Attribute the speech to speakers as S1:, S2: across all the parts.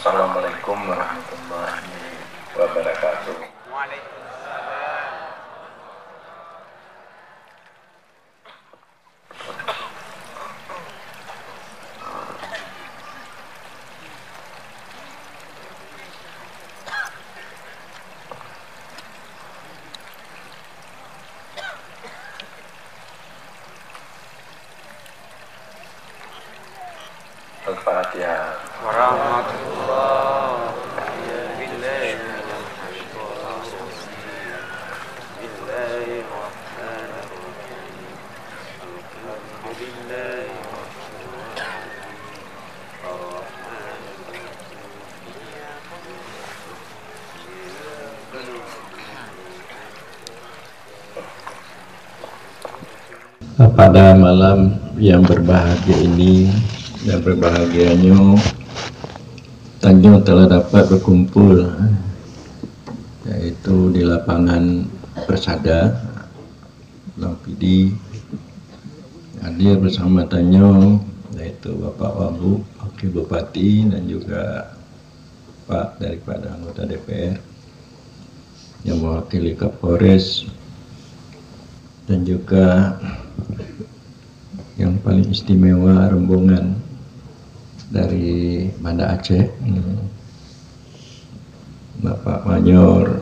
S1: Assalamualaikum warahmatullahi wabarakatuh. Al-Fatihah.
S2: Pada malam yang berbahagia ini, yang berbahagianya Tanjung telah dapat berkumpul, yaitu di lapangan Persada Lampidi, hadir bersama Tanjung yaitu Bapak Wabuk, Wakil Bupati, dan juga Pak daripada anggota DPR yang mewakili Kapolres, dan juga yang paling istimewa rombongan dari Banda Aceh, Bapak Mayor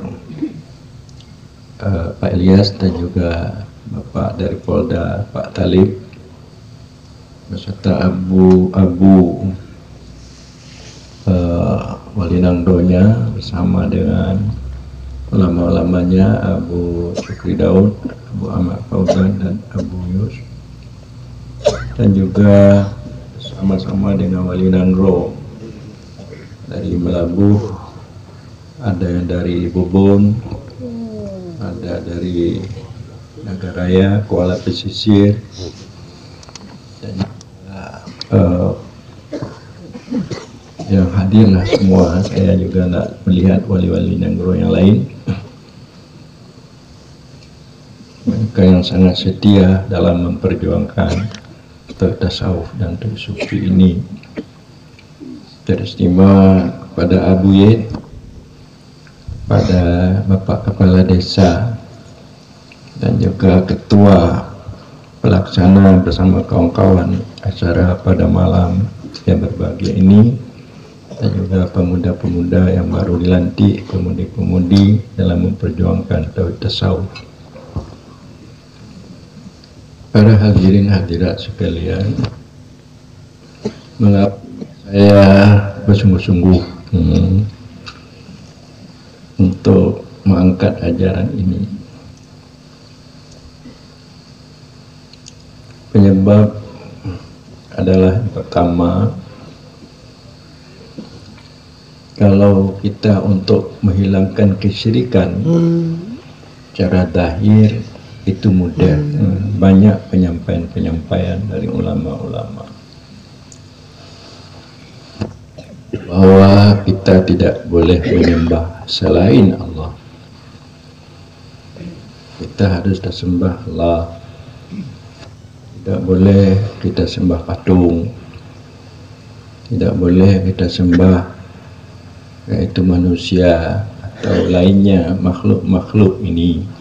S2: Pak Ilyas, dan juga Bapak dari Polda Pak Talib, beserta Abu Wali Nangdonya bersama dengan ulama-ulamanya Abu Syukri Daud, Abu Ahmad Fauzan, dan Abu Yus, dan juga sama-sama dengan Wali Nangro dari Melabuh, ada yang dari Bubun, ada dari Nagaraya, Kuala Pesisir, dan yang hadirlah semua. Saya juga tidak melihat wali-wali Nangro yang lain, mereka yang sangat setia dalam memperjuangkan tasawuf dan sufi ini. Teristimewa pada Abu Yed, pada Bapak Kepala Desa, dan juga Ketua Pelaksana bersama kawan-kawan acara pada malam yang berbahagia ini, dan juga pemuda-pemuda yang baru dilantik, pemudi-pemudi dalam memperjuangkan tauhid tasawuf. Para hadirin hadirat sekalian, mengapa saya bersungguh-sungguh untuk mengangkat ajaran ini? Penyebab adalah pertama, kalau kita untuk menghilangkan kesyirikan cara zahir itu mudah, banyak penyampaian dari ulama-ulama bahwa kita tidak boleh menyembah selain Allah. Kita harus sembah Allah, tidak boleh kita sembah patung, tidak boleh kita sembah yaitu manusia atau lainnya, makhluk-makhluk ini.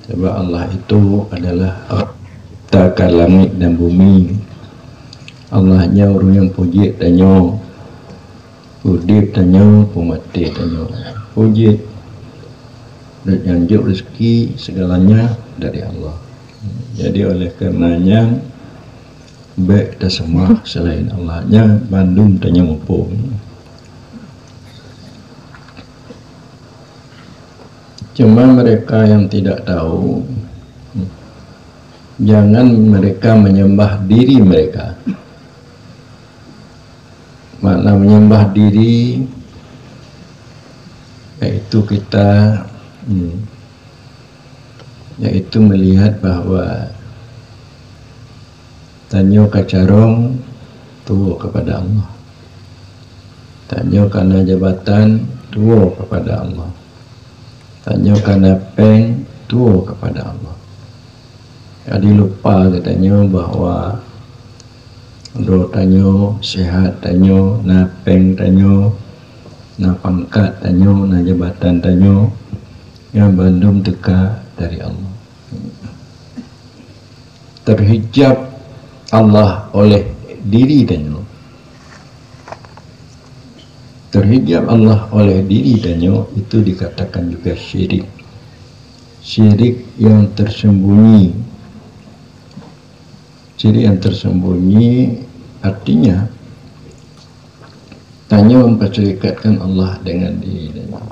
S2: Sebab Allah itu adalah ciptakan langit dan bumi. Allahnya orang yang puji tanyo, udip tanyo, pemati tanyo, puji dan nyanjuk rezeki segalanya dari Allah. Jadi oleh karenanya baik kita sembah selain Allahnya, Bandung tanyo mumpung. Cuma mereka yang tidak tahu, jangan mereka menyembah diri mereka. Makna menyembah diri yaitu kita yaitu melihat bahwa tanyo kacarong tuwo kepada Allah, tanyo karena jabatan tuwo kepada Allah, tanyo karena peng tuwo kepada Allah. Jadi lupa katanya bahwa do tanyo sehat tanyo na peng tanyo na pangkat tanyo na jabatan tanyo yang bandum teka dari Allah. Terhijab Allah oleh diri tanyo. Terhijab Allah oleh diri tanyo itu dikatakan juga syirik. Syirik yang tersembunyi. Syirik yang tersembunyi artinya tanyo memperserikatkan Allah dengan diri tanyo.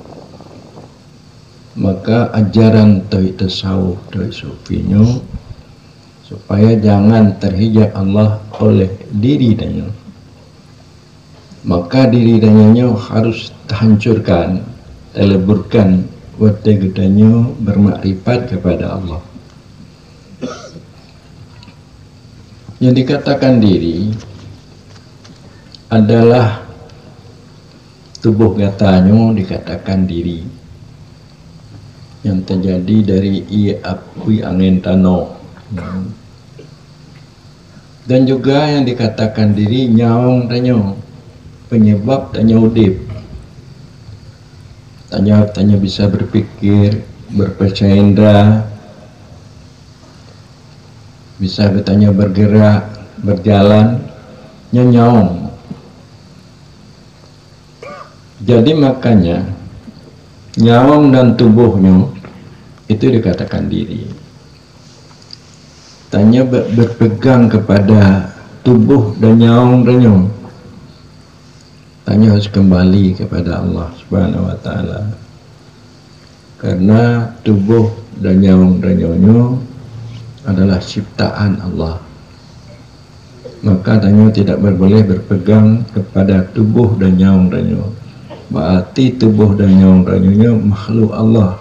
S2: Maka ajaran tauhid tasawuf, tauhid sufinya supaya jangan terhijab Allah oleh diri tanyo. Maka diri tanyo harus terhancurkan, terleburkan waktu tanyo bermakrifat kepada Allah. Yang dikatakan diri adalah tubuh katanya dikatakan diri yang terjadi dari api angin tanah. Dan juga yang dikatakan diri nyaung tanyo penyebab tanyo udip. Tanyo bisa berpikir, berpercaya indera, bisa bertanya bergerak, berjalan, nyaung. Jadi makanya nyaung dan tubuhnya itu dikatakan diri. Tanya berpegang kepada tubuh dan nyaung danyo. Tanya harus kembali kepada Allah Subhanahu wa taala. Karena tubuh dan nyaung danyo adalah ciptaan Allah. Maka tanya tidak boleh berpegang kepada tubuh dan nyaung danyo. Berarti tubuh dan nyaung danyo makhluk Allah.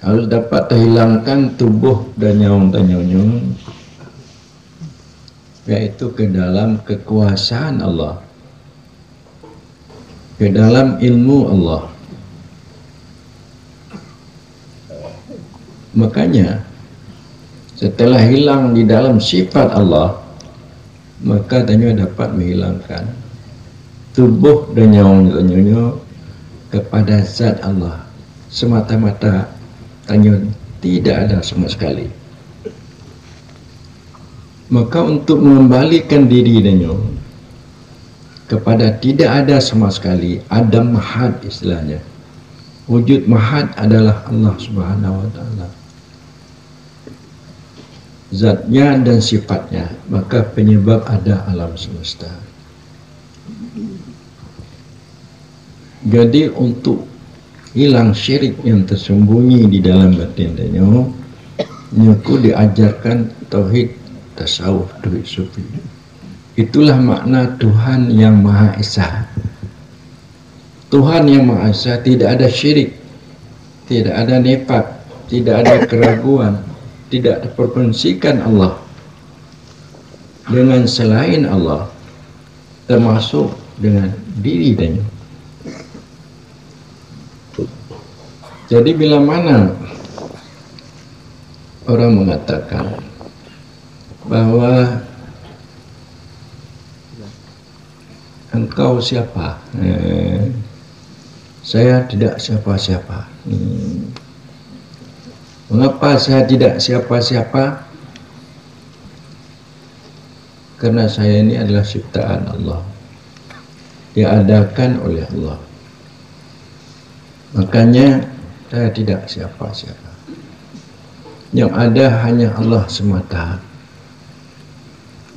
S2: Harus dapat terhilangkan tubuh dan nyaung danyo yaitu ke dalam kekuasaan Allah, ke dalam ilmu Allah. Makanya setelah hilang di dalam sifat Allah, maka tanyo dapat menghilangkan tubuh dan nyaung danyo kepada zat Allah. Semata-mata tanyo tidak ada sama sekali. Maka untuk mengembalikan diri danyo kepada tidak ada sama sekali, Adam Mahad istilahnya. Wujud Mahad adalah Allah Subhanahu wa taala. Zatnya dan sifatnya, maka penyebab ada alam semesta. Jadi untuk hilang syirik yang tersembunyi di dalam batin danyo, nyaku diajarkan tauhid tasawuf, tauhid sufi. Itulah makna Tuhan yang Maha Esa. Tuhan yang Maha Esa tidak ada syirik, tidak ada nifak, tidak ada keraguan, tidak diperfungsikan Allah dengan selain Allah, termasuk dengan diri danyo. Jadi bila mana orang mengatakan bahwa engkau siapa? Saya tidak siapa-siapa. Mengapa saya tidak siapa-siapa? Karena saya ini adalah ciptaan Allah, diadakan oleh Allah. Makanya saya tidak siapa-siapa. Yang ada hanya Allah semata.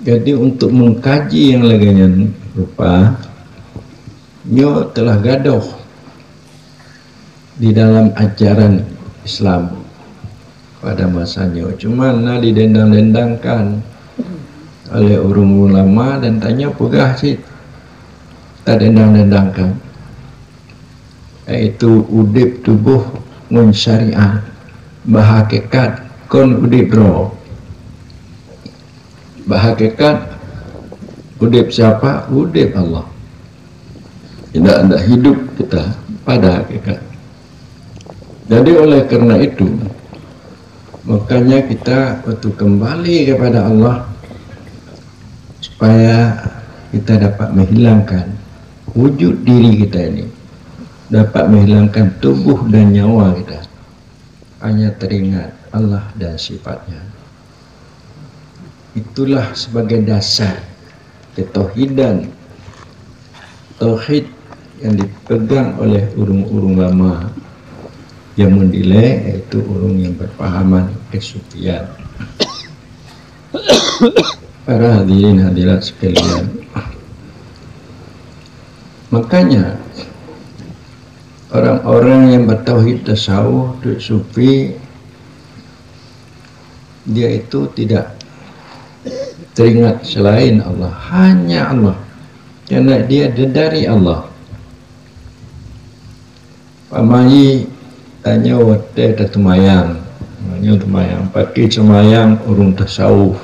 S2: Jadi untuk mengkaji yang lainnya rupa, nyo telah gaduh di dalam ajaran Islam pada masanya. Cuma nak didendang-dendangkan oleh orang ulama dan tanya pegah sih tak dendang-dendangkan. Yaitu udip tubuh mun syariat, bahakikat kon udip roh. Bahakikat udip siapa? Udip Allah. Tidak ada hidup kita pada hakikat. Jadi oleh karena itu Makanya kita waktu kembali kepada Allah supaya kita dapat menghilangkan wujud diri kita ini, dapat menghilangkan tubuh dan nyawa kita, hanya teringat Allah dan sifatnya. Itulah sebagai dasar ketauhidan, tauhid yang dipegang oleh urung-urung lama yang menilai, yaitu urung yang berpahaman kesufian. Para hadirin hadirat sekalian, makanya orang-orang yang bertauhid tasawuf, sufi, dia itu tidak teringat selain Allah, hanya Allah, karena dia dari Allah. Pamayi tanya wate temayang, pakai semayang urung tasawuf.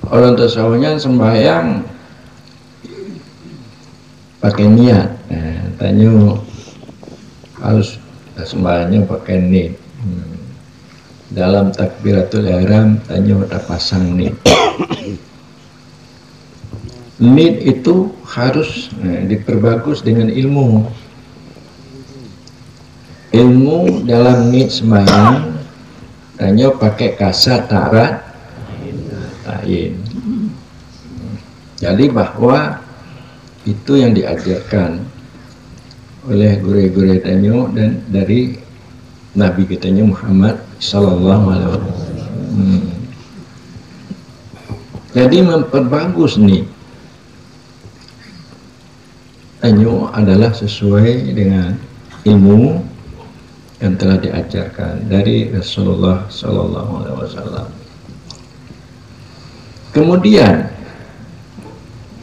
S2: Orang tasawufnya sembahyang pakai niat. Tanya harus sembahyangnya pakai niat. Dalam takbiratul ihram tanya ada pasang niat. Niat itu harus diperbagus dengan ilmu. Ilmu dalam niat sembahyang tanya pakai kasat tarat tayin. Jadi bahwa itu yang diajarkan oleh guru-guru tanya dan dari Nabi kitanya Muhammad Sallallahu Alaihi Wasallam. Jadi memperbagus nih tanya adalah sesuai dengan ilmu yang telah diajarkan dari Rasulullah Sallallahu Alaihi Wasallam. Kemudian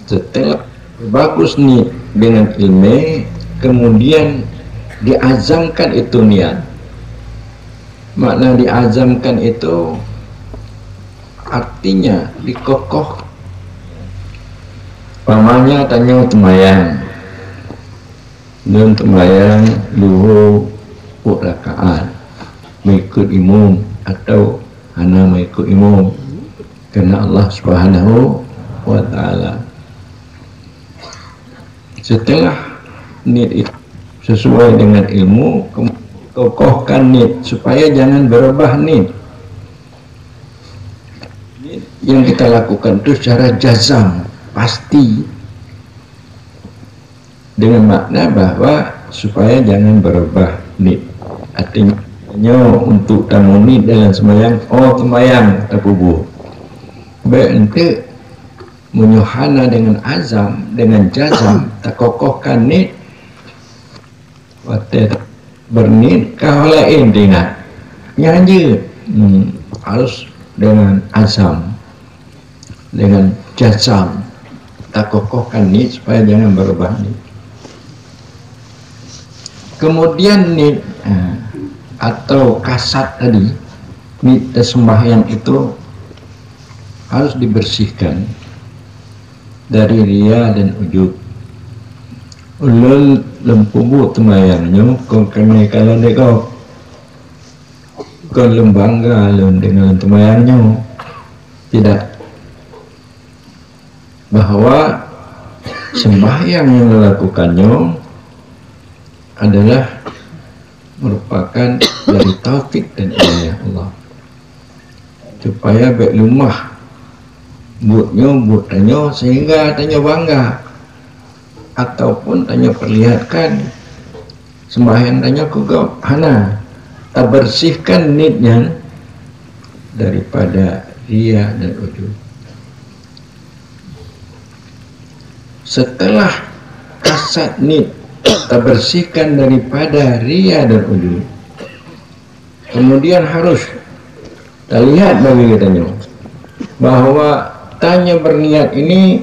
S2: setelah bagus nih dengan ilmu, kemudian diazamkan itu niat. Makna diazamkan itu artinya dikokoh. Pamanya tanya temayang, dan temayang luhu rakaat mengikut imam atau hanya mengikut imam karena Allah Subhanahu wa Ta'ala. Setelah niat itu sesuai dengan ilmu, kokohkan niat supaya jangan berubah niat. Yang kita lakukan itu secara jazam, pasti, dengan makna bahwa supaya jangan berubah niat. Artinya untuk tamu niat dalam sembahyang, sembahyang tabubuh. Berarti menyuhana dengan azam, dengan jazam, tak kokohkan niat. Waktu berniat kau lain dengan nyanyi, harus dengan azam, dengan jazam, tak kokohkan niat supaya jangan berubah niat. Kemudian niat atau kasat tadi, niat sembahyang itu harus dibersihkan dari riya dan ujub. Ulul lempubu temayangnya kau kena kalau dekau kau lembangga dengan temayangnya, tidak, bahwa sembahyang yang dilakukannya adalah merupakan dari taufik dan inayah Allah, supaya baik lumah buat tanya sehingga tanya bangga, ataupun tanya perlihatkan sembahyang tanya kugau hana tak bersihkan niatnya daripada riya dan ujub. Setelah kasat niat tak bersihkan daripada riya dan ujub, kemudian harus kita lihat bagi katanya bahwa tanya berniat ini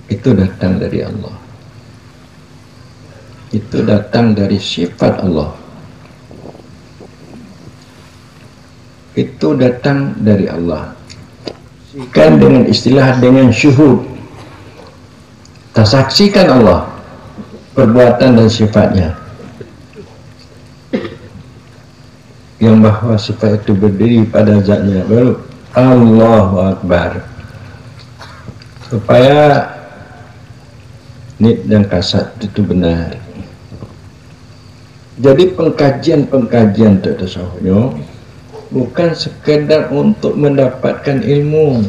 S2: itu datang dari Allah, itu datang dari sifat Allah, itu datang dari Allah. Kan dengan istilah dengan syuhud, kita saksikan Allah perbuatan dan sifatnya. yang bahwa sifat itu berdiri pada zatnya, baru Allahu Akbar, supaya nit dan kasat itu benar. Jadi pengkajian tasawufnya bukan sekedar untuk mendapatkan ilmu,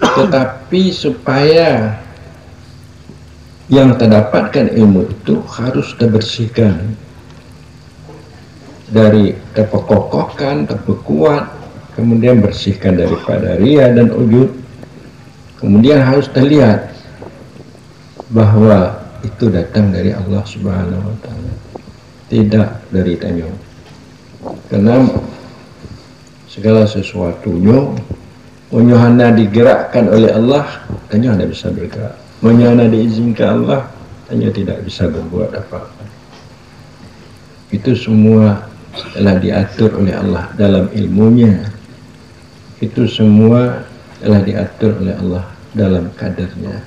S2: tetapi supaya yang terdapatkan ilmu itu harus terbersihkan dari terpekokohkan, terpekuat, kemudian bersihkan daripada ria dan ujub, kemudian harus terlihat bahwa itu datang dari Allah Subhanahu wa Ta'ala, tidak dari tanyo. Karena segala sesuatunya menyohana digerakkan oleh Allah, tanyo tidak bisa bergerak. Menyohana diizinkan Allah, tanyo tidak bisa berbuat apa-apa. Itu semua telah diatur oleh Allah dalam ilmunya. Itu semua telah diatur oleh Allah dalam kadarnya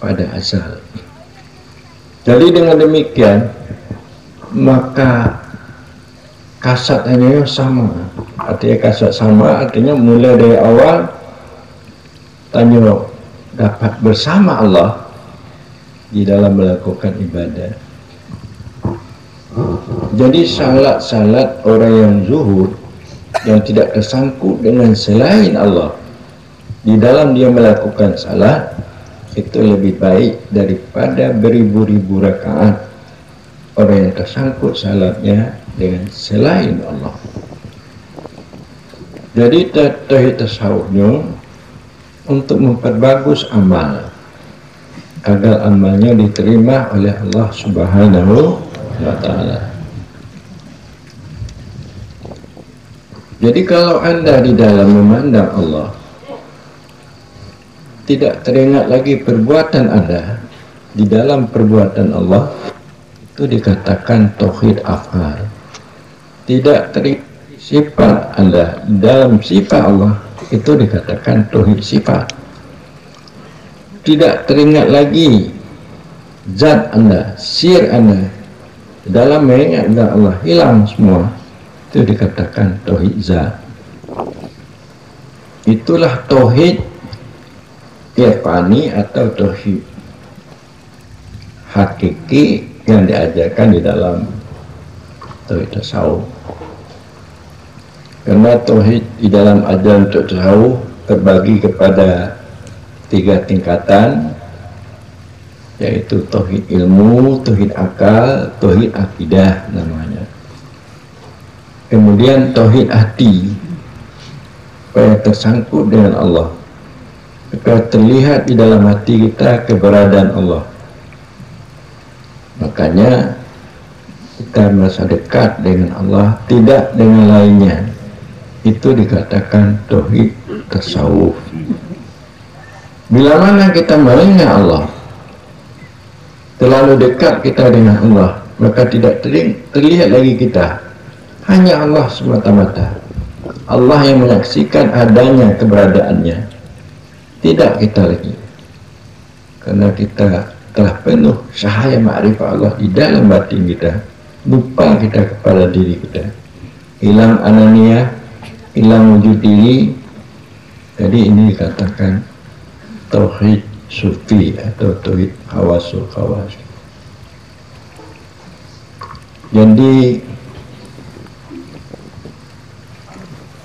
S2: pada asal. Jadi dengan demikian maka kasat hanya sama. Artinya kasat sama, artinya mulai dari awal tanya dapat bersama Allah di dalam melakukan ibadah. Jadi salat orang yang zuhud, yang tidak tersangkut dengan selain Allah di dalam dia melakukan salat, itu lebih baik daripada beribu-ribu rakaat orang yang tersangkut salatnya dengan selain Allah. Jadi tauhid tasawufnya untuk memperbagus amal agar amalnya diterima oleh Allah Subhanahu wa Ta'ala. Jadi kalau Anda di dalam memandang Allah tidak teringat lagi perbuatan Anda di dalam perbuatan Allah, itu dikatakan tauhid af'al. Tidak teringat sifat Anda di dalam sifat Allah, itu dikatakan tauhid sifat. Tidak teringat lagi zat Anda, sir Anda dalam mengingat Allah, hilang semua, itu dikatakan tauhid zat. Itulah tauhid irfani atau tauhid hakiki yang diajarkan di dalam tauhid tasawuf. Karena tauhid di dalam ajaran tasawuf terbagi kepada 3 tingkatan, yaitu tauhid ilmu, tauhid akal, tauhid akidah namanya. Kemudian tauhid hati, supaya tersangkut dengan Allah, supaya terlihat di dalam hati kita keberadaan Allah. Makanya kita merasa dekat dengan Allah, tidak dengan lainnya. Itu dikatakan tauhid tasawuf. Bila mana kita mengingat Allah, terlalu dekat kita dengan Allah, maka tidak terlihat lagi kita, hanya Allah semata-mata. Allah yang menyaksikan adanya keberadaannya, tidak kita lagi. Karena kita telah penuh cahaya ma'rifat Allah di dalam batin kita, lupa kita kepada diri kita, hilang ananiyah, hilang wujud diri. Jadi ini dikatakan tauhid sufi atau tauhid khawasul khawas. Jadi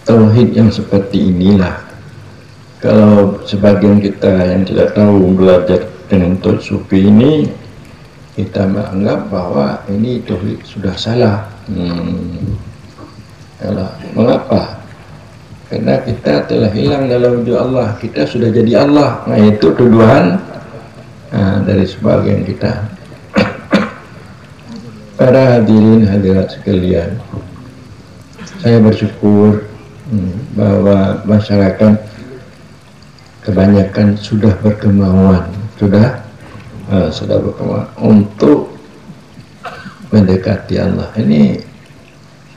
S2: tauhid yang seperti inilah, kalau sebagian kita yang tidak tahu belajar dengan tauhid sufi ini, kita menganggap bahwa ini tauhid sudah salah. Mengapa? Karena kita telah hilang dalam wujud Allah, kita sudah jadi Allah. Nah, itu tuduhan dari sebagian kita. Para hadirin hadirat sekalian, saya bersyukur bahwa masyarakat kebanyakan sudah berkemauan, sudah berkemauan untuk mendekati Allah. Ini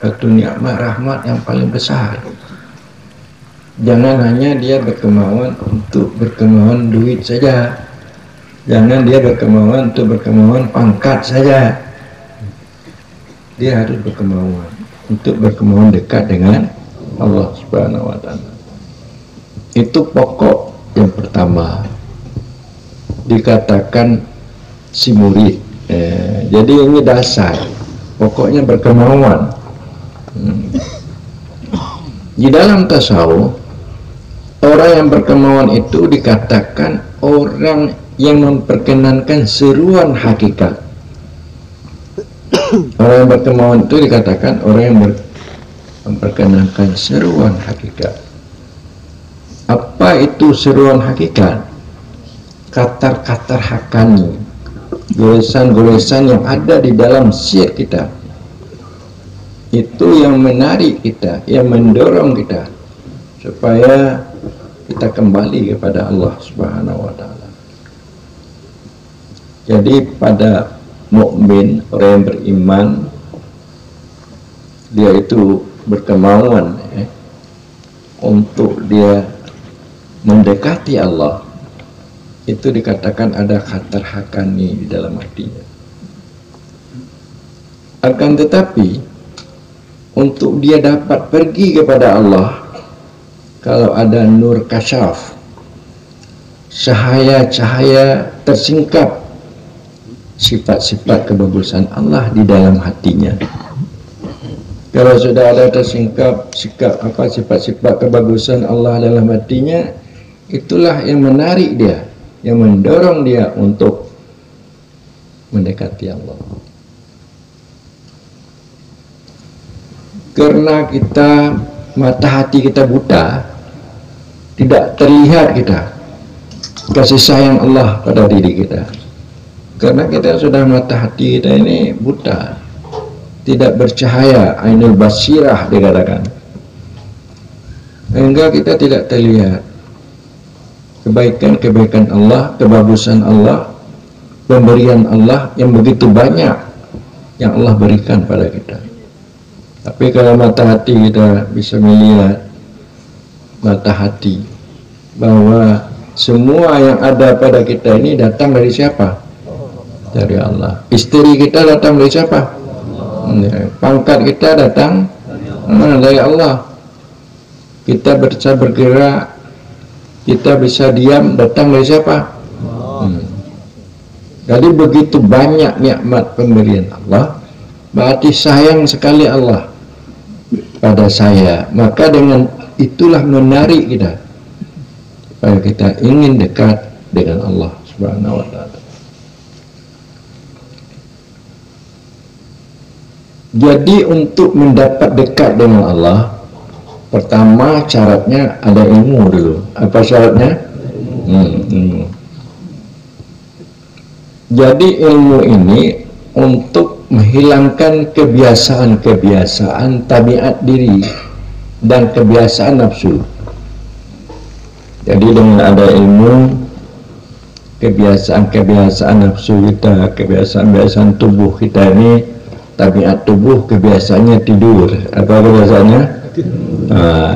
S2: satu nikmat rahmat yang paling besar. Jangan hanya dia berkemauan untuk berkemauan duit saja, jangan dia berkemauan untuk berkemauan pangkat saja. Dia harus berkemauan untuk berkemauan dekat dengan Allah Subhanahu wa taala. Itu pokok yang pertama dikatakan si murid. Jadi ini dasar, pokoknya berkemauan. Di dalam tasawuf, orang yang berkemauan itu dikatakan orang yang memperkenankan seruan hakikat. Orang yang berkemauan itu dikatakan orang yang memperkenankan seruan hakikat. Apa itu seruan hakikat? Katar-katar hakani, goresan-goresan yang ada di dalam sir kita, itu yang menarik kita, yang mendorong kita supaya kita kembali kepada Allah Subhanahu wa taala. Jadi pada mukmin, orang yang beriman, dia itu berkemauan untuk dia mendekati Allah. Itu dikatakan ada khatar hakani di dalam hatinya. Akan tetapi untuk dia dapat pergi kepada Allah, kalau ada nur kasyaf, cahaya-cahaya tersingkap sifat-sifat kebagusan Allah di dalam hatinya. Kalau sudah ada tersingkap sifat-sifat kebagusan Allah dalam hatinya, itulah yang menarik dia, yang mendorong dia untuk mendekati Allah. Karena kita, mata hati kita buta, tidak terlihat kita kasih sayang Allah pada diri kita. Karena kita sudah, mata hati kita ini buta, tidak bercahaya, ainul basirah dikatakan, sehingga kita tidak terlihat kebaikan-kebaikan Allah, kebagusan Allah, pemberian Allah yang begitu banyak yang Allah berikan pada kita. Tapi kalau mata hati kita bisa melihat, mata hati, bahwa semua yang ada pada kita ini datang dari siapa? Dari Allah. Istri kita datang dari siapa? Pangkat kita datang dari Allah. Kita bisa bergerak, kita bisa diam, datang dari siapa? Jadi begitu banyak nikmat pemberian Allah, berarti sayang sekali Allah pada saya. Maka dengan itulah menarik kita supaya kita ingin dekat dengan Allah Subhanahu wa taala. Jadi untuk mendapat dekat dengan Allah, pertama syaratnya ada ilmu dulu. Apa syaratnya? Jadi ilmu ini untuk menghilangkan kebiasaan-kebiasaan tabiat diri dan kebiasaan nafsu. Jadi dengan ada ilmu, kebiasaan-kebiasaan nafsu kita, kebiasaan-kebiasaan tubuh kita ini, tabiat tubuh kebiasaannya tidur. Apa kebiasaannya?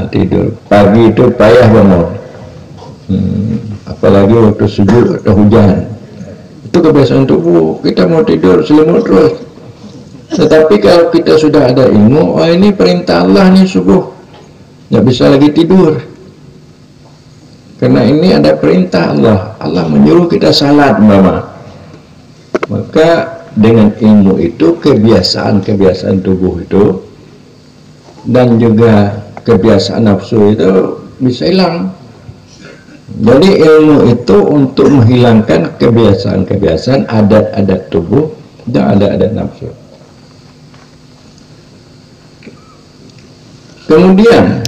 S2: Tidur. Pagi itu payah bangun, apalagi waktu sujud atau hujan. Itu kebiasaan tubuh, kita mau tidur selimut terus. Tetapi kalau kita sudah ada ilmu, oh ini perintah Allah nih subuh, nggak bisa lagi tidur, karena ini ada perintah Allah. Allah menyuruh kita salat, mama. Maka dengan ilmu itu, kebiasaan-kebiasaan tubuh itu dan juga kebiasaan nafsu itu bisa hilang. Jadi ilmu itu untuk menghilangkan kebiasaan-kebiasaan, adat-adat tubuh dan adat-adat nafsu. Kemudian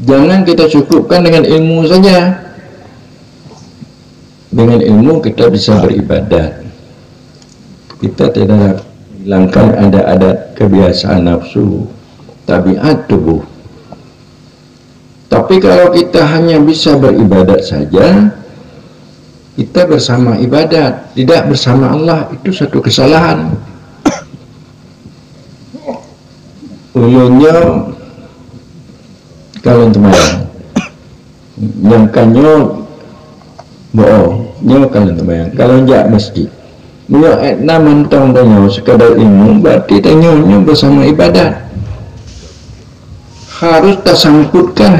S2: jangan kita cukupkan dengan ilmu saja. Dengan ilmu kita bisa beribadat, kita tidak hilangkan ada kebiasaan nafsu, tabiat tubuh. Tapi kalau kita hanya bisa beribadat saja, kita bersama ibadat, tidak bersama Allah, itu satu kesalahan. Ulunnya kalau teman yang kanyo bohong, nyo kalau teman kalau jak masjid Dia etna mentong tanya sekadar ilmu, berarti tanya bersama ibadat. Harus tersangkutkan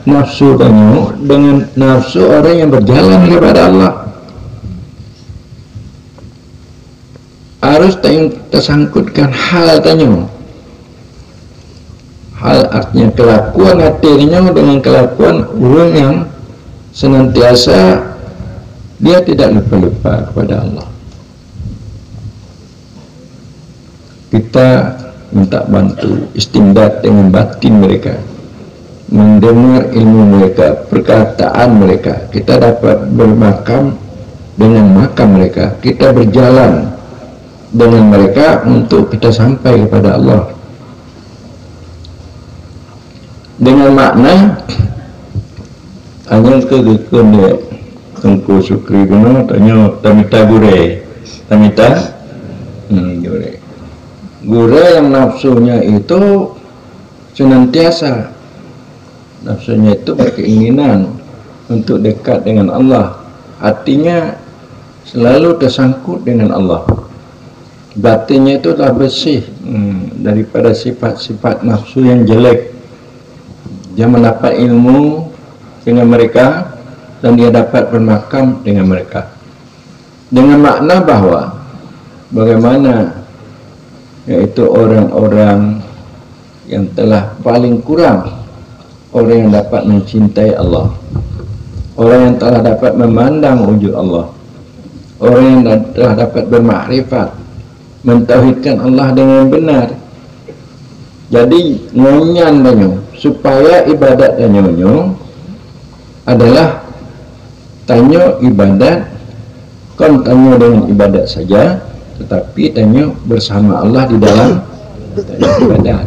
S2: nafsu tanya dengan nafsu orang yang berjalan kepada Allah. Harus tersangkutkan hal tanya. Hal artinya kelakuan hatinya dengan kelakuan orang yang senantiasa dia tidak lupa-lupa kepada Allah. Kita minta bantu istimdad dengan batin mereka, mendengar ilmu mereka, perkataan mereka. Kita dapat bermakam dengan makam mereka, kita berjalan dengan mereka untuk kita sampai kepada Allah dengan makna hanya kegekun dia Tengku Sukri guna tanya tamita gure gure yang nafsunya itu senantiasa nafsunya itu berkeinginan untuk dekat dengan Allah, hatinya selalu tersangkut dengan Allah, batinnya itu telah bersih daripada sifat-sifat nafsu yang jelek. Dia mendapat ilmu dengan mereka dan dia dapat bermakam dengan mereka dengan makna bahwa bagaimana yaitu orang-orang yang telah paling kurang orang yang dapat mencintai Allah, orang yang telah dapat memandang wujud Allah, orang yang telah dapat bermakrifat, mentauhidkan Allah dengan benar. Jadi ngonyan banyak supaya ibadat tanya adalah tanya ibadat, kon tanya dengan ibadat saja, tetapi tanya bersama Allah di dalam ibadat.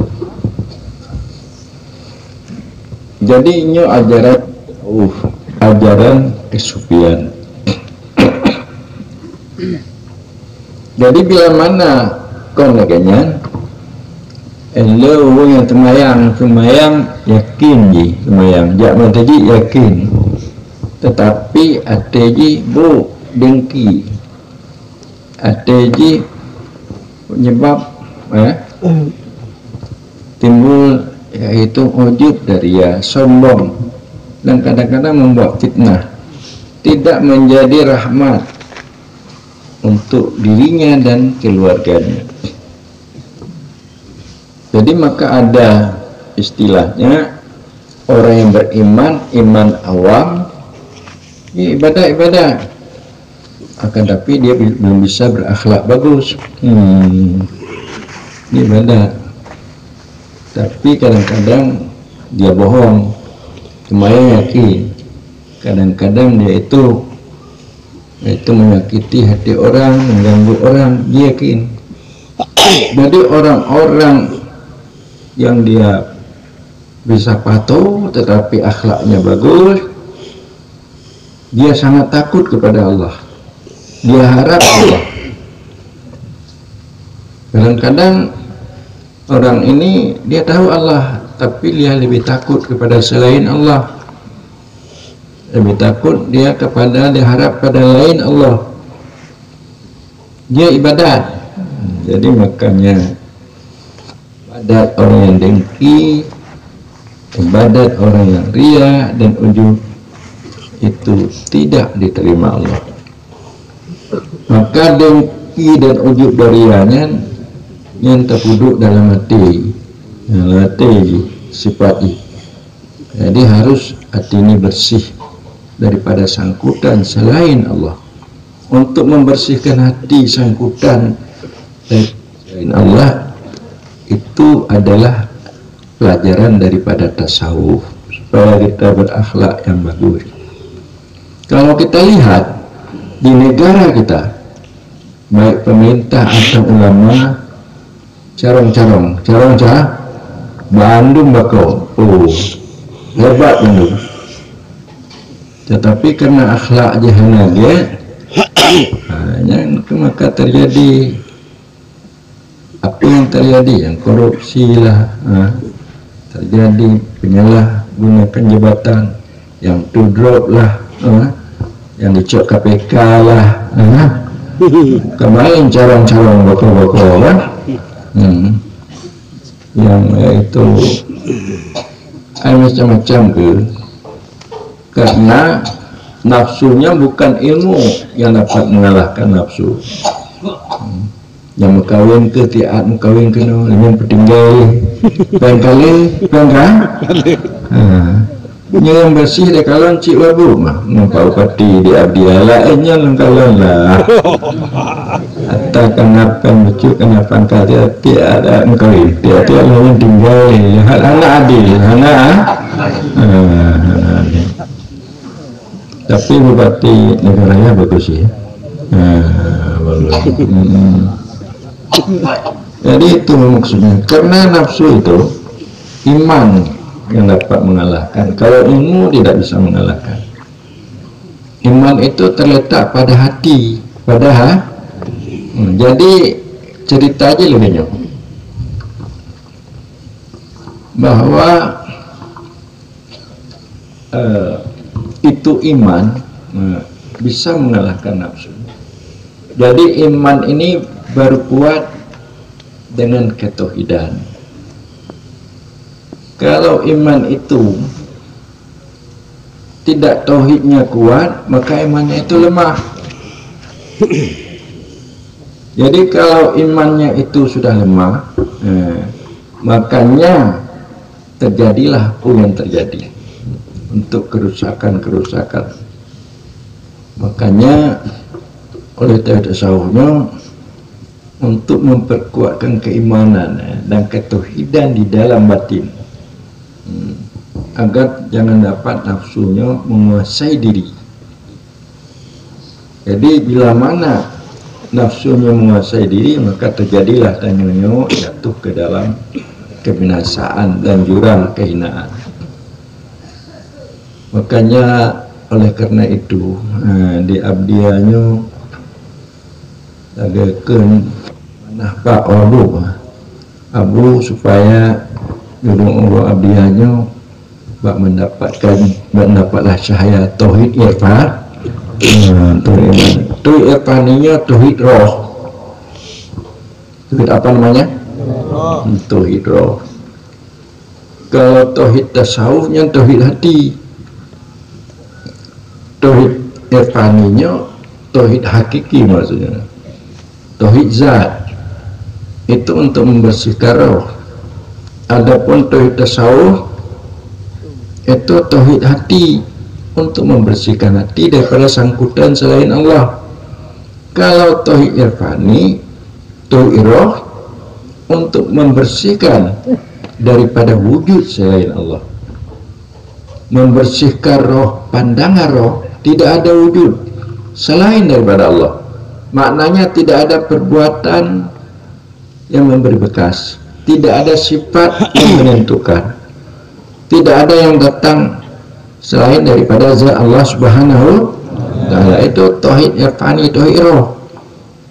S2: Jadi ini ajaran kesufian. Jadi bila mana kon laganyan elo yang semayang yakin ji semayang jak tadi yakin, tetapi ateji bu dengki, ateji penyebab timbul yaitu ujub dari sombong dan kadang-kadang membuat fitnah, tidak menjadi rahmat untuk dirinya dan keluarganya. Jadi maka ada istilahnya orang yang beriman, iman awam, ya ibadah, akan tapi dia belum bisa berakhlak bagus. Ini ibadah, tapi kadang-kadang dia bohong, semuanya yakin. Kadang-kadang dia itu menyakiti hati orang, mengganggu orang, dia yakin. Jadi orang-orang yang dia bisa patuh tetapi akhlaknya bagus, dia sangat takut kepada Allah, dia harap Allah. Kadang-kadang orang ini dia tahu Allah, tapi dia lebih takut kepada selain Allah, lebih takut dia harap pada lain Allah, dia ibadat. Jadi makanya ibadat orang yang dengki, ibadat orang yang ria dan ujub itu tidak diterima Allah. Maka dengki dan ujub dari rianya yang terpuduk dalam hati sifat ini. Jadi harus hati ini bersih daripada sangkutan selain Allah. Untuk membersihkan hati sangkutan selain Allah itu adalah pelajaran daripada tasawuf supaya kita berakhlak yang bagus. Kalau kita lihat di negara kita, baik pemerintah atau ulama, carong Bandung bakau, hebat Bandung. Tetapi karena akhlak jahanam maka terjadi apa yang terjadi, yang korupsi lah, terjadi penyalahgunakan jabatan, yang to drop lah, yang dicok KPK lah, kemarin carang-carang boko-boko kan, yang itu macam-macam ke, karena nafsunya bukan ilmu yang dapat mengalahkan nafsu. Yang mengkawin ke tiap mengkawin ke yang pertinggal pengkali pengkah yang bersih dek kalon cik wabu mah ngempau pati di abdiala nya lengkalan lah atau kenapa lucu kenapa kata tiada mengkawin tiada yang tinggal anak adil anak tapi bupati negaranya bagus ya. Jadi itu maksudnya, karena nafsu itu iman yang dapat mengalahkan. Kalau ilmu tidak bisa mengalahkan. Iman itu terletak pada hati, pada jadi cerita aja lebihnya bahwa itu iman bisa mengalahkan nafsu. Jadi iman ini baru kuat dengan ketauhidan. Kalau iman itu tidak tauhidnya kuat, maka imannya itu lemah. Jadi kalau imannya itu sudah lemah, makanya terjadilah apa yang terjadi untuk kerusakan-kerusakan. Makanya oleh tasawufnya untuk memperkuatkan keimanan dan ketauhidan di dalam batin, agar jangan dapat nafsunya menguasai diri. Jadi bila mana nafsunya menguasai diri, maka terjadilah tanyonyo jatuh ke dalam kebinasaan dan jurang kehinaan. Makanya oleh karena itu di abdiannya agakeun manah Pak Abu supaya gedung Allah abdiannya bak mendapatlah cahaya tauhid irfan. Tauhid irfaninya tauhid roh. Tauhid apa namanya? Tauhid roh. Kalau tauhid tasawufnya tauhid hati. Tauhid irfaninya tauhid hakiki maksudnya. Tauhid zat itu untuk membersihkan roh. Adapun tauhid tasawuf itu tauhid hati untuk membersihkan hati daripada sangkutan selain Allah. Kalau tauhid irfani, tauhid roh untuk membersihkan daripada wujud selain Allah. Membersihkan roh, pandangan roh, tidak ada wujud selain daripada Allah. Maknanya tidak ada perbuatan yang memberi bekas, tidak ada sifat yang menentukan, tidak ada yang datang selain daripada zat Allah Subhanahu wa Ta'ala. Itu tauhid irfani, tauhid roh.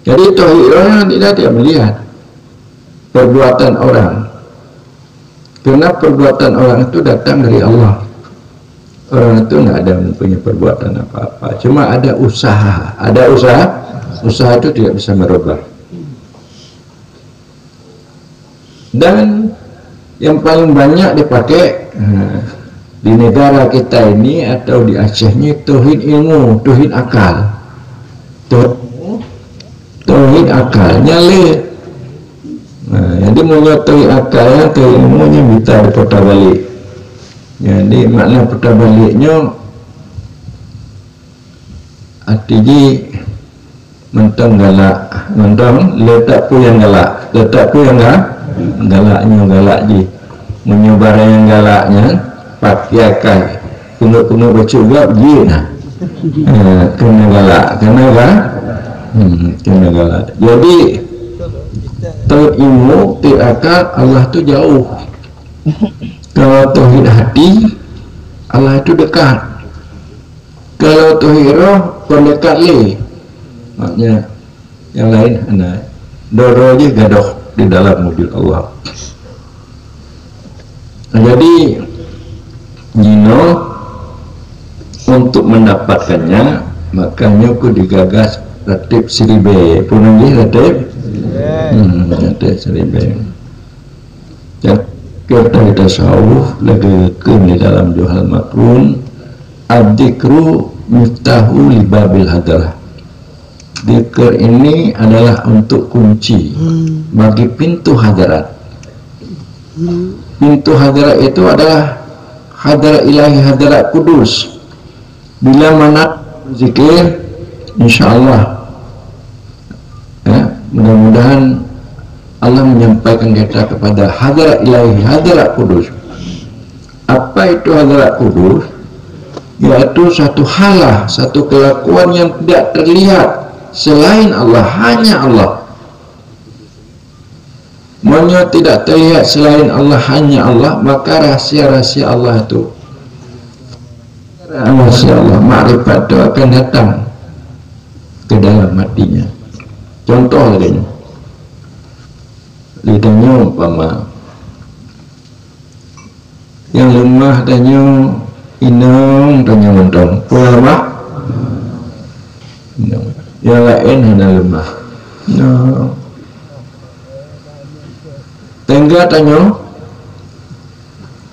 S2: Jadi tauhid rohnya tidak melihat perbuatan orang, karena perbuatan orang itu datang dari Allah. Orang itu tidak ada mempunyai perbuatan apa-apa, cuma ada usaha. Usaha itu tidak bisa merubah. Dan yang paling banyak dipakai di negara kita ini atau di Acehnya tauhid ilmu, tauhid akal. Tauhid akal nyale. Jadi mau tauhid akalnya, tauhid ilmunya bisa diputar balik. Jadi makna putar baliknya artinya mentang galak, mentang letak pu yang galak, letak pu yang galak je menyebar yang galaknya pakai pungut-pungut baca juga je nah kena galak kena galak. Jadi tauhid ilmu, tauhid akal Allah tu jauh. Kalau tauhid hati Allah itu dekat. Kalau tauhid roh pendekat le. Maknanya yang lain doro je gadoh di dalam wujud Allah. Jadi Nino untuk mendapatkannya, makanya aku digagas ratib seribe pun lagi ratib ratib seribe. Dan kita tasawuf lagi ke di dalam Johal Makrun ad-dzikru miftahu li babil hadrah. Dzikir ini adalah untuk kunci bagi pintu hadarat. Pintu hadarat itu adalah hadarat ilahi, hadarat kudus. Bila mana zikir, insyaAllah mudah-mudahan Allah menyampaikan kita kepada hadarat ilahi, hadarat kudus. Apa itu hadarat kudus? Yaitu satu halah, satu kelakuan yang tidak terlihat selain Allah, hanya Allah. Maka tidak terlihat selain Allah, hanya Allah, maka rahsia-rahsia Allah itu, rahsia Allah, makrifat itu akan datang ke dalam hatinya. Contoh lagi, lidahnya umpama yang lemah tanya inang tanya mentong, lemah yang lain hanya lemah. No. Tengah tanya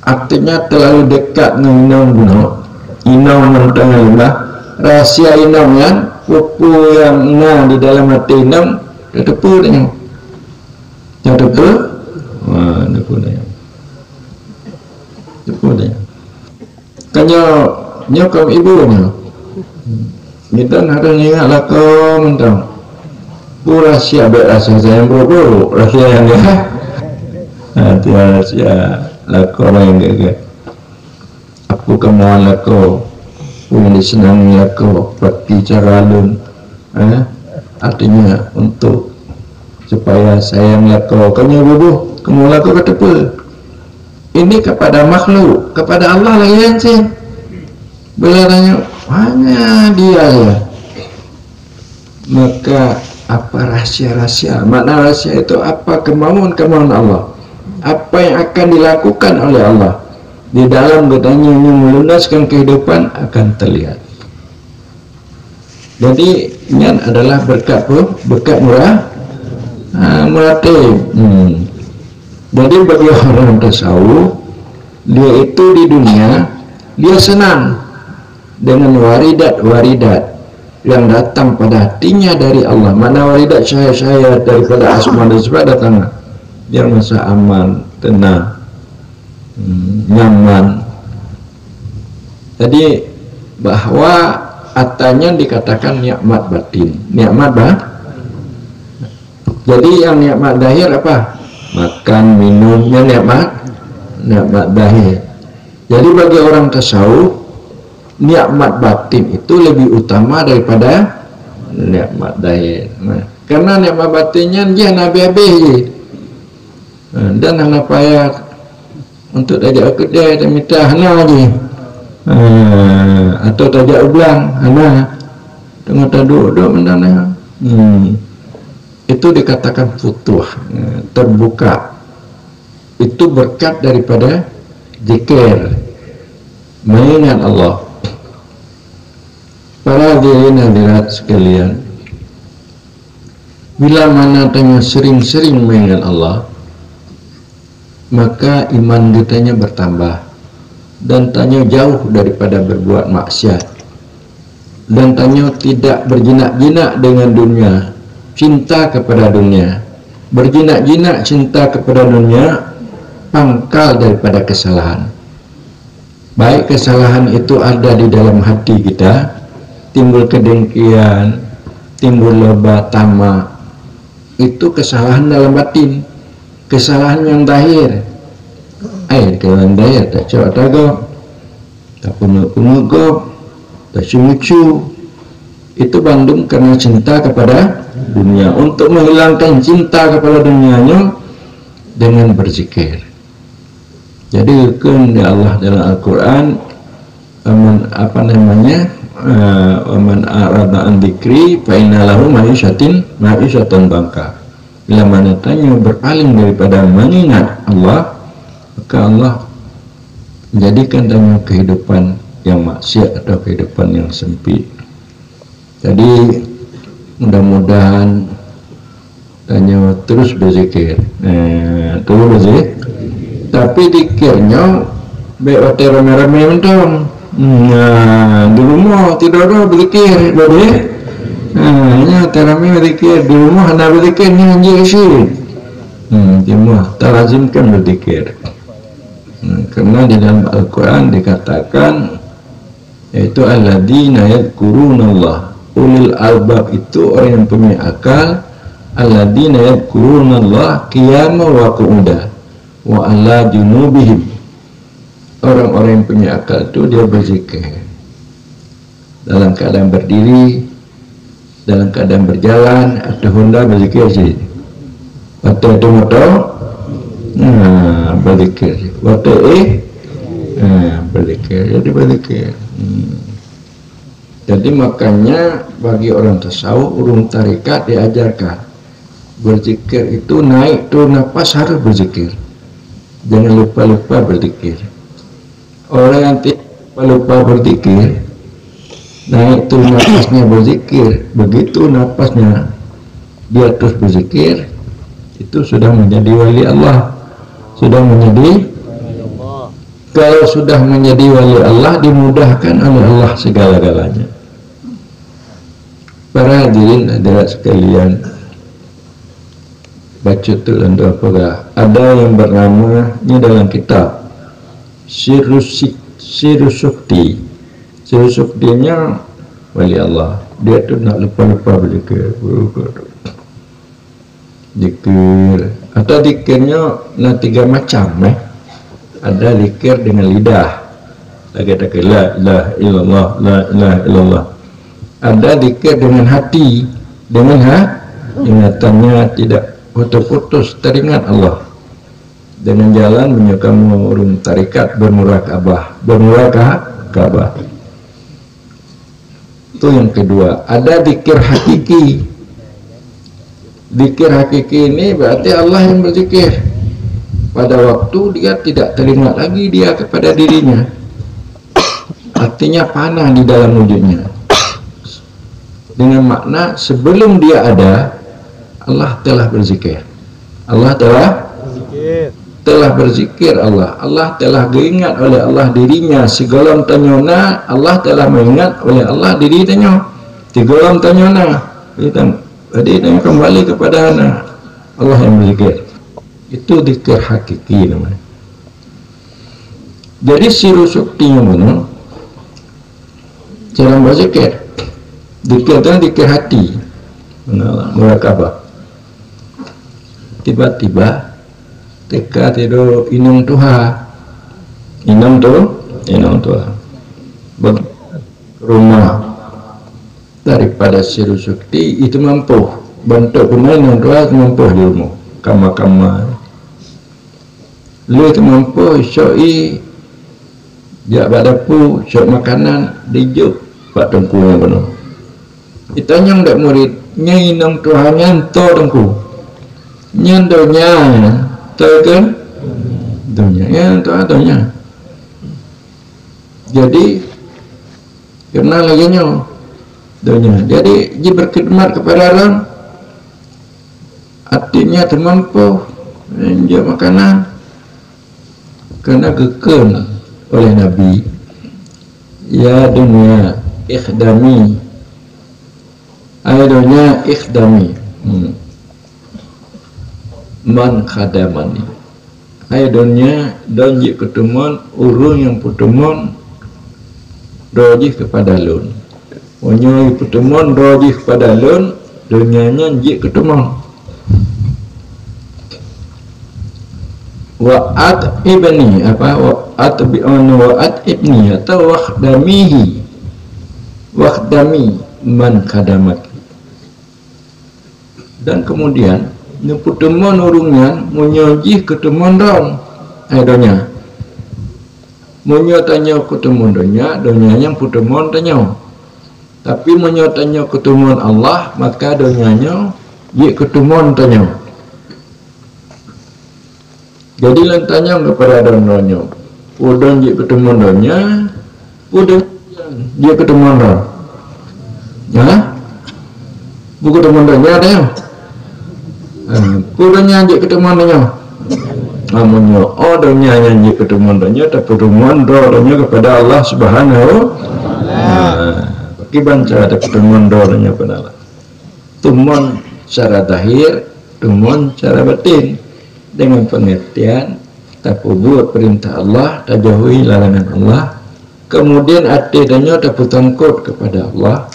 S2: artinya terlalu dekat dengan inang guna. Inang mentong lemah, rahsia inang yang pupu yang di dalam hati inang tepu tanya. Yang tepu, tepu tanya. Tepu tanya. Kanya nyokap ibunya. Kita harus ingatlah kau mentang. Bu rahsia berasa sayang bro, rahsia yang dia. Tiada rahsia lako yang dia. Aku kemauan lako, punya disenangi lako, berbicara lun. Artinya untuk supaya sayang lako. Kanya bubuh, kemauan lako ketepul. Ini kepada makhluk, kepada Allah lagi yang sih. Bila tanya, hanya dia ya. Maka apa rahsia-rahsia? Makna rahsia itu apa? Kemauan-kemauan Allah. Apa yang akan dilakukan oleh Allah di dalam katanya yang melunaskan kehidupan akan terlihat. Jadi ini adalah berkat murah murah. Jadi bagi orang tasawuf, dia itu di dunia dia senang dengan waridat yang datang pada hatinya dari Allah. Mana waridat saya daripada asma dan sifat datang yang masa aman, tenang, nyaman. Jadi bahwa atanya dikatakan nikmat batin, nikmat jadi yang nikmat zahir apa? Makan, minumnya nikmat zahir. Jadi bagi orang tasawuf, nikmat batin itu lebih utama daripada nikmat zahir. Karena nikmat batinnya dia nabi-nabi dan anak payah untuk tajak kedai dan minta hana je atau tajak ulang hana tengah duduk mendana itu dikatakan futuh, terbuka. Itu berkat daripada zikir, mengingat Allah. Para hadirin hadirat sekalian, bila mana tanya sering-sering mengingat Allah, maka iman kitanya bertambah dan tanya jauh daripada berbuat maksiat dan tanya tidak berjinak-jinak dengan dunia, cinta kepada dunia. Berjinak-jinak cinta kepada dunia pangkal daripada kesalahan. Baik kesalahan itu ada di dalam hati kita, timbul kedengkian, timbul loba, tamak, itu kesalahan dalam batin. Kesalahan yang zahir, kesalahan zahir tak cakap tagak, tak punuk-punuk kok, tak cungu-cu. Itu bandung karena cinta kepada dunia. Untuk menghilangkan cinta kepada dunianya dengan berzikir. Jadi kan Allah dalam Al-Quran, waman arada an dzikri fa inna lahu ma'isyatan bangka. Bila mana tanya berpaling daripada mengingat Allah, maka Allah menjadikan tanya kehidupan yang maksiat atau kehidupan yang sempit. Jadi mudah-mudahan tanya terus berzikir. Terus berzikir. Tapi dikirnya baik rame-rame mentong. Di rumah tidak ada berzikir, boleh. Nya rame berzikir di rumah, anda berzikir ni anjir syirik. Cuma terlazimkan berzikir. Karena di dalam Al-Quran dikatakan yaitu alladzina yadhkurunallah, ulil albab itu orang yang punya akal, alladzina yadhkurunallah qiyaman wa qu'udan wa ala junubihim. Orang-orang yang punya akal itu dia berzikir dalam keadaan berdiri, dalam keadaan berjalan, atau honda berzikir sih. Waktu itu motor berzikir, waktu berzikir, jadi berzikir. Jadi makanya bagi orang tasawuf, urung tarikat diajarkan berzikir itu naik turun nafas harus berzikir, jangan lupa-lupa berzikir. Orang yang tidak lupa berzikir, naik turun nafasnya berzikir, begitu nafasnya dia terus berzikir, itu sudah menjadi wali Allah. Sudah menjadi, kalau sudah menjadi wali Allah, dimudahkan oleh Allah segala-galanya. Para hadirin hadirat sekalian, baca tu dan apa? Ada yang bernama ini dalam kitab Sirus Sukti. Sirus Suktinya wali Allah. Dia tu nak lupa-lupa berzikir. Zikir atau zikirnya nah 3 macam. Ada zikir dengan lidah, lagi tak la ilaha illallah, la ilaha illallah. Ada zikir dengan hati, dengan ingatannya tidak putus-putus teringat Allah. Dengan jalan menyukamu urung tarikat bermurakabah. Itu yang kedua. Ada zikir hakiki. Zikir hakiki ini berarti Allah yang berzikir. Pada waktu dia tidak teringat lagi dia kepada dirinya. Artinya panah di dalam wujudnya. Dengan makna sebelum dia ada, Allah telah berzikir. Allah telah berzikir Allah. Allah telah diingat oleh Allah dirinya. Segala tanyona Allah telah mengingat oleh Allah diri tanya. Segala tanyona. Jadi dia kembali kepada Allah yang berzikir. Itu zikir hakiki namanya. Jadi siru suktinya mana? Cara berzikir. Zikir itu zikir hati. Murakabah. Tiba-tiba teka tidur inang Tuhan. Inang Tuhan. Rumah daripada siru sukti itu mampu bentuk pemain yang Tuhan mampu di rumah. Kama-kama lu itu mampu syoi jak badapu syok makanan dijuk pak tengku yang penuh ditanya ndak murid nyinang Tuhan nyanto tengku nyantonya tahu kan dunia ya tuanya jadi karena lagi nyaw dunia jadi dia berkhidmat kepada orang artinya termampu dia makanan karena kekal oleh Nabi ya dunia ikhdami akhirnya ikhdami man khadamani akhirnya donji ketemuan urung yang pertemuan doji kepada lun punya pertemuan doji kepada lun dunianya jik ketemuan wa'at ibni apa wa'at bi'anu wa'at ibni atau wakhdami man khadamat. Dan kemudian pertemuan urungnya menyojih ketemuan dong donya menyotanya ketemuan donya yang pertemuan tanya tapi menyotanya ketemuan Allah maka donyanya jik ketemuan tanya. Jadi lantanya kepada donnya, udon dia ketemu donnya, udon dia ketemu don, ya, buku teman-temannya ada yang puranya aja ketemuannya namanya donya nyanyi ketemuannya tapi ketemuannya kepada Allah Subhanahu bagi banca ada ketemuannya kepada Allah temuan secara zahir temuan secara batin dengan pengertian takubur perintah Allah tajauhi larangan Allah kemudian adanya dapat tangkut kepada Allah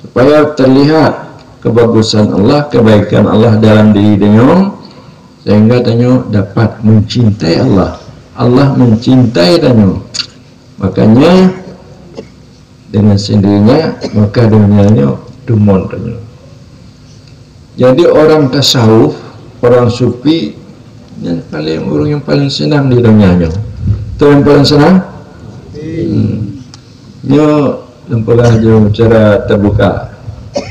S2: supaya terlihat kebagusan Allah, kebaikan Allah dalam diri denyo sehingga denyo dapat mencintai Allah. Allah mencintai denyo. Makanya dengan sendirinya maka dunianya dumon denyo. Jadi orang tasawuf, orang sufi yang paling senang di dunianya. Itu yang paling senang. Nyo lempolah jo cara terbuka.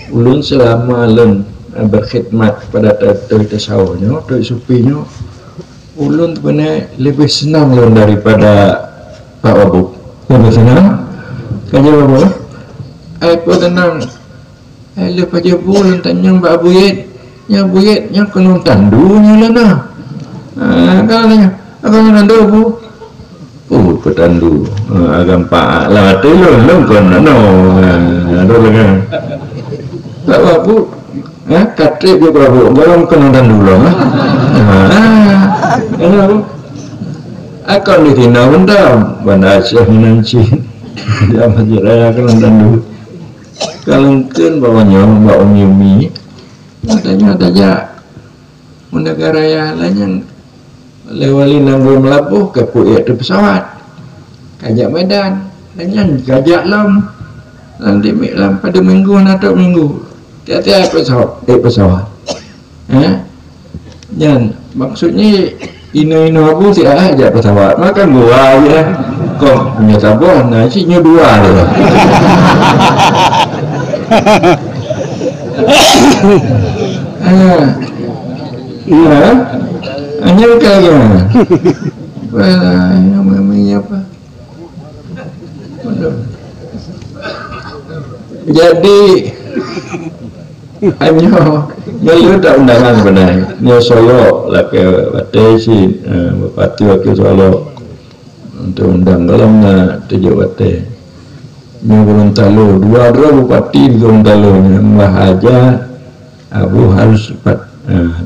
S2: Ulun selama ulun berkhidmat kepada tasawufnya, dari sufinya, ulun sebenarnya lebih senang ulun daripada Pak Wabu. Lebih senang? Kaya Wabu? Apa tenang? Lepas je ulun tanya Mbak Buyet, kena tandunya lah nah. Kalau tanya, apa tandu Bu? Petandu. Agam Pak lah tu ulun kena no. Ada lagi. Tak apa, katrik juga bu, belum kenal dulu, akan di sini benda, benda Aceh nanti, dia masih raya kenal dulu. Kalau kan bawanya bawa Yumi, katanya negara yang lain lewali nanggung melabuh ke Puyak tu pesawat, kajak Medan, dan kajak Lam, nanti Lam pada minggu atau minggu. Tiap-tiap pesawat. Dan maksudnya ino abu tiap aja pesawat. Maka gua aja. Kok punya tabung, nasinya dua lah. Hanya kaya. Namanya apa? Jadi nyo tak undangan benar nyo Solo lah ke Batesi bupati wakil Solo untuk undang dalam tujuh bate nyo Gorontalo dua bupati di Gorontalo Mbah Haja Abu harus cepat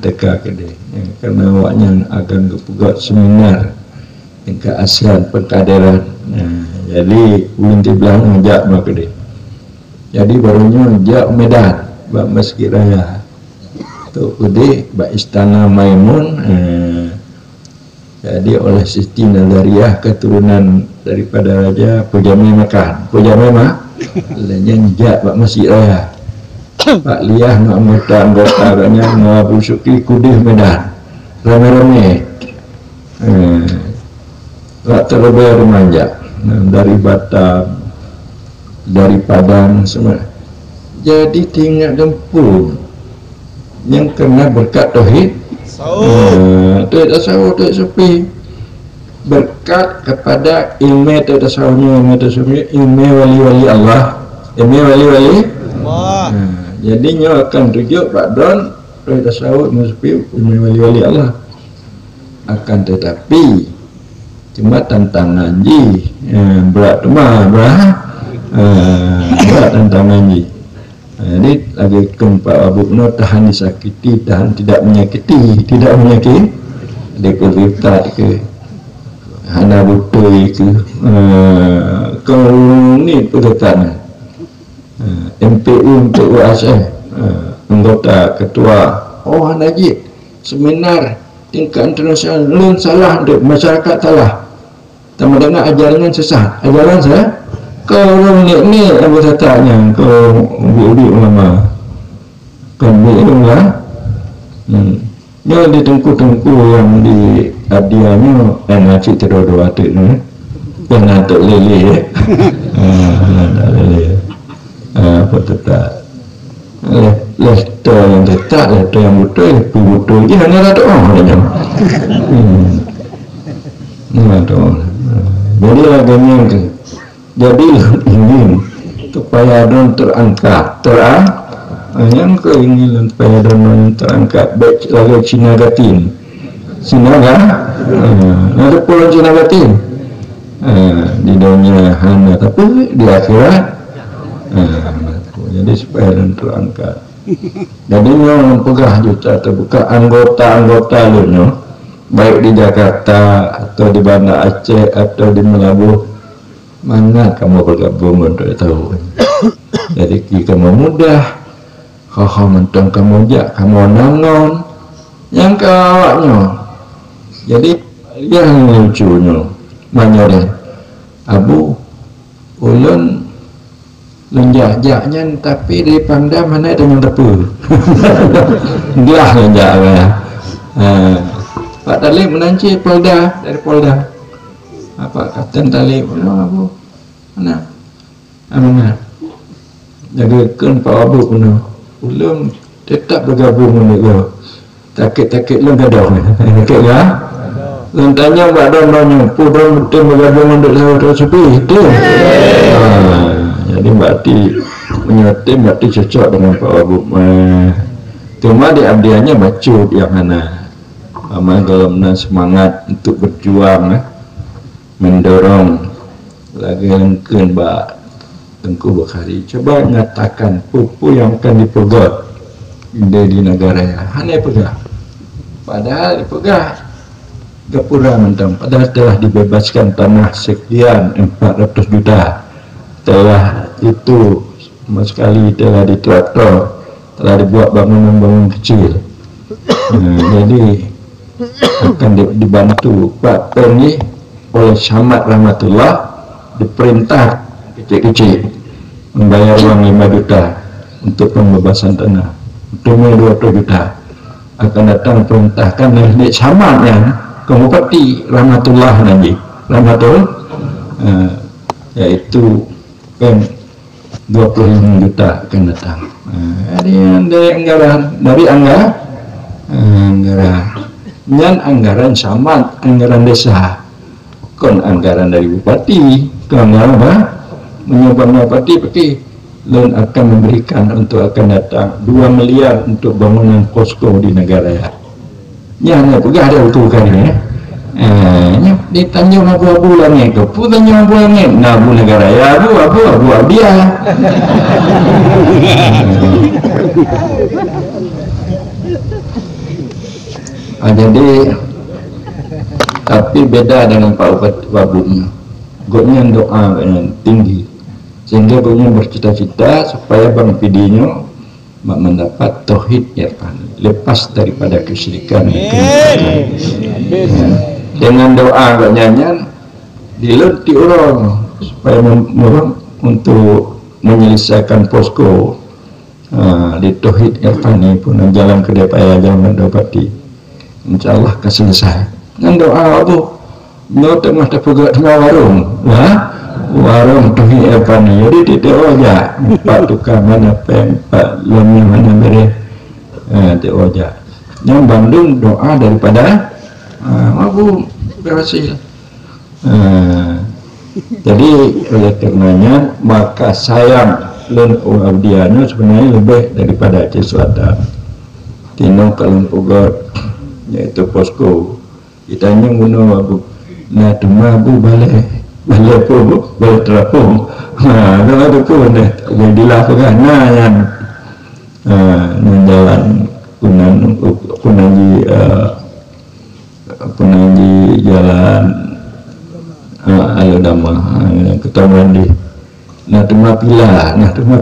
S2: teka ke dia karena awaknya akan kepugat seminar tingkat ASEAN perkaderan jadi ulun belakang ngejak mak ke dia jadi barunya ngejak Medan bak Masjid Raya tu kudi bak Istana Maimun jadi oleh Siti Nazariah keturunan daripada Raja Pujame Makan Pujame lainnya jak bak Masjid Raya Pak Liah anggota katanya Abu Syukri kudi Medan rame-rame tak terlebih remaja dari Batam dari Padang semua jadi tinggal dempul yang kena berkat tauhid tasawuf sufi berkat kepada ilmu tasawufnya ilmu wali-wali Allah ilmu wali-wali jadinya akan tujuh Pak Don tasawuf sufi ilmu wali-wali Allah akan tetapi cuma tantangan berat tantangan jadi lagi Pak Abu Nur tahan disakiti, tahan tidak menyakiti dekuliftat ke hana butuh ke kalau ni perkataan MPU untuk UASF anggota ketua Najib seminar tingkat internasional lun salah untuk masyarakat salah sama dengan ajaran sesat ajaran saya kalau ni apa katanya kau bibi ulama kau bibi lah yang di tengku yang di adianya ngaji terdoa tu ni yang nak lele apa tetap leto yang tetap leto yang betul ini hanya ada orang aja jadi agaknya jadi ingin supaya don terangkat yang keinginan supaya dan terangkat baik lagi Cina Gatin Sinaga ada pulau Cina Gatin di dunia hana tapi di akhirat jadi supaya dan terangkat jadi yang pegah juta terbuka anggota-anggota lu baik di Jakarta atau di Banda Aceh atau di Melabuh mana kamu bergabung untuk tahu jadi kamu mudah kau mentang kamu jak kamu nangon yang kawaknya jadi yang lucunya manyoren abu ulun lenjak-jaknya tapi di Pangda mana ada yang tepu dia lenjaknya Pak Talib menanci Polda dari Polda apa Kapten Talib abu mana amanah jagakan Pak Abu punya ulun tetap bergabung dengan takit-takit lu gaduh takit ya dan tanya Mbak Don nanya pun betul bergabung untuk saudara sepi itu jadi Mbak Ti menyertai Mbak Ti cocok dengan Pak Abu cuma di abdiannya macut yang mana dalam semangat untuk berjuang mendorong lagi lengken Mbak Tengku Bukhari coba nyatakan pupu yang akan dipegat di negara ya hanya pegang padahal dipegang gapura mentang padahal telah dibebaskan tanah sekian 400 juta telah itu sama sekali telah ditraktor telah dibuat bangunan-bangunan kecil jadi akan dibantu Pak Pengi oleh Samad Rahmatullah diperintah kecil-kecil membayar uang 5 juta untuk pembebasan tanah untuk 200 juta akan datang perintahkan dari Samadnya ke Bupati Rahmatullah nanti Rahmatullah yaitu kan 25 juta akan datang dari anggaran Samad anggaran desa kon anggaran dari Bupati ke anggaran apa menyebabkan Bupati dan akan memberikan untuk akan datang 2 miliar untuk bangunan posko di negara ya. Yang pegah ada betul kan ya. Ditanya abu-abu langit ke putanya abu langit nabu negara ya abu dia. Jadi tapi beda dengan Pak Bupati Goknya doa yang tinggi sehingga goknya bercita-cita supaya Bang Pidinya mendapat tauhid irfani lepas daripada kesyirikan dengan doa goknya dilunti orang supaya untuk menyelesaikan posko di tauhid irfani pun jalan ke DPR jalan mendapati insyaallah keselesai dengan doa Abu no tengah terpegat sama warung warung tuh apa nih jadi tidak aja Pak tukang mana Pak lomnya mana beri tidak aja yang Bandung doa daripada Abu berhasil jadi oleh karenanya maka sayang lun abdiano sebenarnya lebih daripada Aceh Selatan Tino Kalung Pugot yaitu posko kita yang guna Abu nah cuma Abu balik terapung kalau ada pun jadilah pegang yang jalan kunanji jalan Alodama ketemu di nah cuma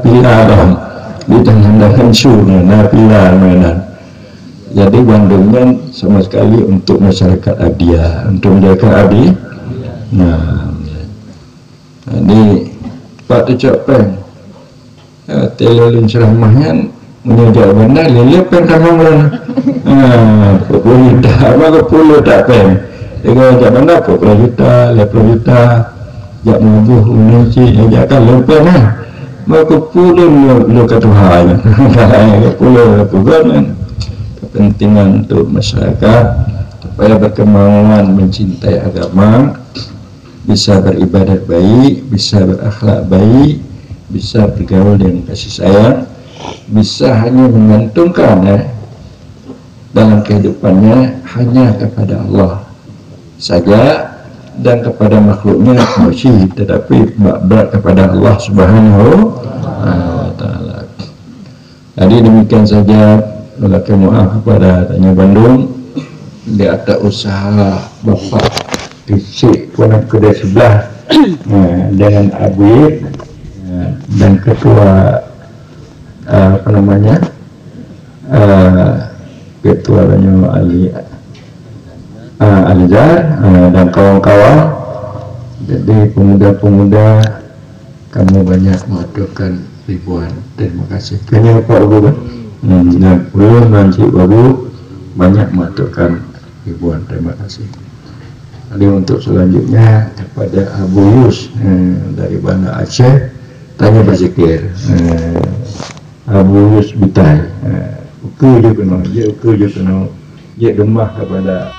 S2: pila dong di tengah-tengah surga nah pila mainan. Jadi Bandungnya sama sekali untuk masyarakat Abdia, untuk menjaga Abdi. Nah, ini Pak Tucapeng, telelin ceramahnya menyejak bandar, lelepen sama orang. Puluh juta, apa puluh tak pen? Jika jak bandar, 40 juta, 50 juta, jak mabuh, unci, jak kalau pen maka puluh lu ketuhan, puluh ketuhan. Kepentingan untuk masyarakat supaya berkemauan mencintai agama, bisa beribadat baik, bisa berakhlak baik, bisa bergaul dengan kasih sayang, bisa hanya menggantungkan dalam kehidupannya hanya kepada Allah saja dan kepada makhluknya masih, tetapi berat kepada Allah Subhanahu wa Ta'ala. Jadi demikian saja. Lagi maaf kepada Tanya Bandung, dia ada usaha bapak isi punak kedai sebelah dengan Abir dan ketua apa namanya ketuanya Alizar dan kawan-kawan. Jadi pemuda-pemuda kamu banyak mengaturkan ribuan. Terima kasih. Kayaknya Pak Guru dan belum nanti baru banyak mengaturkan ribuan. Terima kasih. Jadi untuk selanjutnya kepada Abu Yus dari Banda Aceh, tanya berzikir. Abu Yus Bitai. Ukur je kena, dia demah kepada